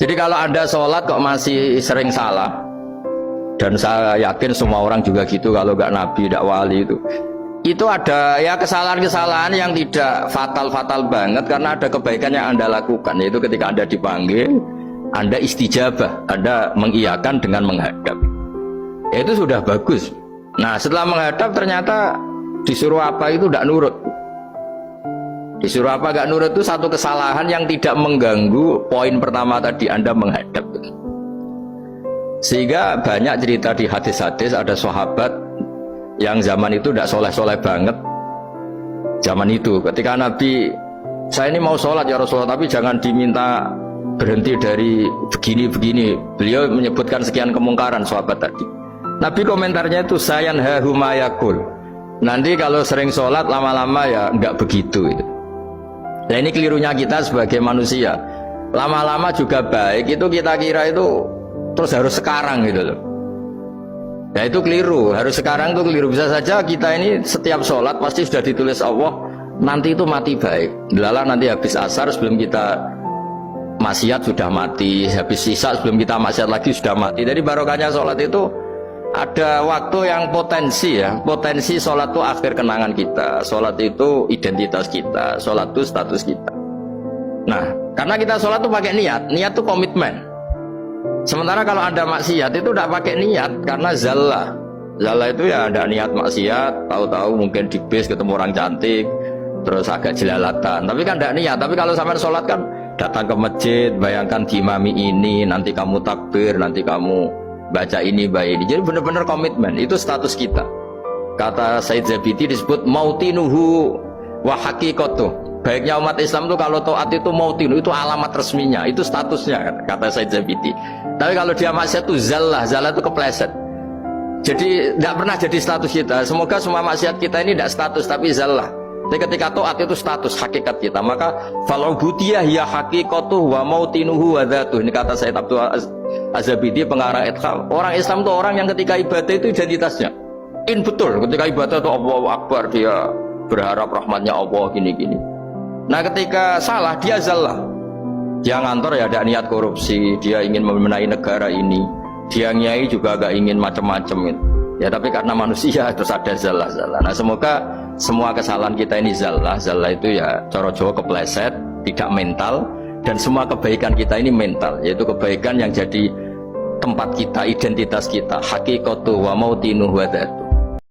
Jadi kalau Anda sholat kok masih sering salah, dan saya yakin semua orang juga gitu, kalau nggak nabi, nggak wali itu ada ya kesalahan-kesalahan yang tidak fatal-fatal banget, karena ada kebaikan yang Anda lakukan, yaitu ketika Anda dipanggil, Anda istijabah, Anda mengiyakan dengan menghadap. Ya, itu sudah bagus. Nah, setelah menghadap ternyata disuruh apa itu tidak nurut. Disuruh apa gak nurut itu satu kesalahan yang tidak mengganggu poin pertama tadi, Anda menghadap. Sehingga banyak cerita di hadis-hadis, ada sahabat yang zaman itu tidak soleh-soleh banget. Zaman itu ketika Nabi, saya ini mau sholat ya Rasulullah, tapi jangan diminta berhenti dari begini-begini. Beliau menyebutkan sekian kemungkaran sahabat tadi. Nabi komentarnya itu sayan hahumayakul. Nanti kalau sering sholat lama-lama ya nggak begitu itu. Nah, ini kelirunya kita sebagai manusia. Lama-lama juga baik itu kita kira itu terus harus sekarang gitu loh. Nah, itu keliru. Harus sekarang itu keliru. Bisa saja kita ini setiap sholat pasti sudah ditulis Allah nanti itu mati baik. Delala nanti habis asar sebelum kita maksiat sudah mati, habis sisa sebelum kita maksiat lagi sudah mati. Jadi barokahnya sholat itu ada waktu yang potensi ya, potensi sholat itu akhir kenangan kita, sholat itu identitas kita, sholat itu status kita. Nah, karena kita sholat itu pakai niat, niat itu komitmen. Sementara kalau Anda maksiat itu tidak pakai niat, karena zallah itu ya ada niat maksiat, tahu-tahu mungkin di bis ketemu orang cantik, terus agak jelalatan, tapi kan tidak niat. Tapi kalau sampai sholat kan datang ke masjid, bayangkan diimami ini, nanti kamu takbir, nanti kamu baca ini, baca ini. Jadi benar-benar komitmen, itu status kita. Kata Said Zabidi disebut mautinuhu wa haqiqatuh. Baiknya umat Islam itu kalau taat itu mautinu, itu alamat resminya, itu statusnya, kata Said Zabidi. Tapi kalau dia maksiat itu zallah itu kepleset. Jadi tidak pernah jadi status kita. Semoga semua maksiat kita ini tidak status tapi zallah. Jadi ketika taat itu status hakikat kita, maka fal'ubudiyah ya haqiqatuh wa mautinuhu wa dzatuh. Ini kata Said Abdul Az-Zabidi pengarang Itham. Orang Islam itu orang yang ketika ibadah itu identitasnya betul, ketika ibadah itu Allahu Akbar, dia berharap rahmatnya Allah gini-gini. Nah, ketika salah dia zallah, dia ngantor ya ada niat korupsi, dia ingin memenai negara ini, dia nyai juga agak ingin macam-macam gitu. Ya tapi karena manusia terus ada zallah. Nah, semoga semua kesalahan kita ini zallah itu ya cara Jawa kepleset, tidak mental. Dan semua kebaikan kita ini mental, yaitu kebaikan yang jadi tempat kita, identitas kita, haqiqatu wa mautinuhu wa dzat.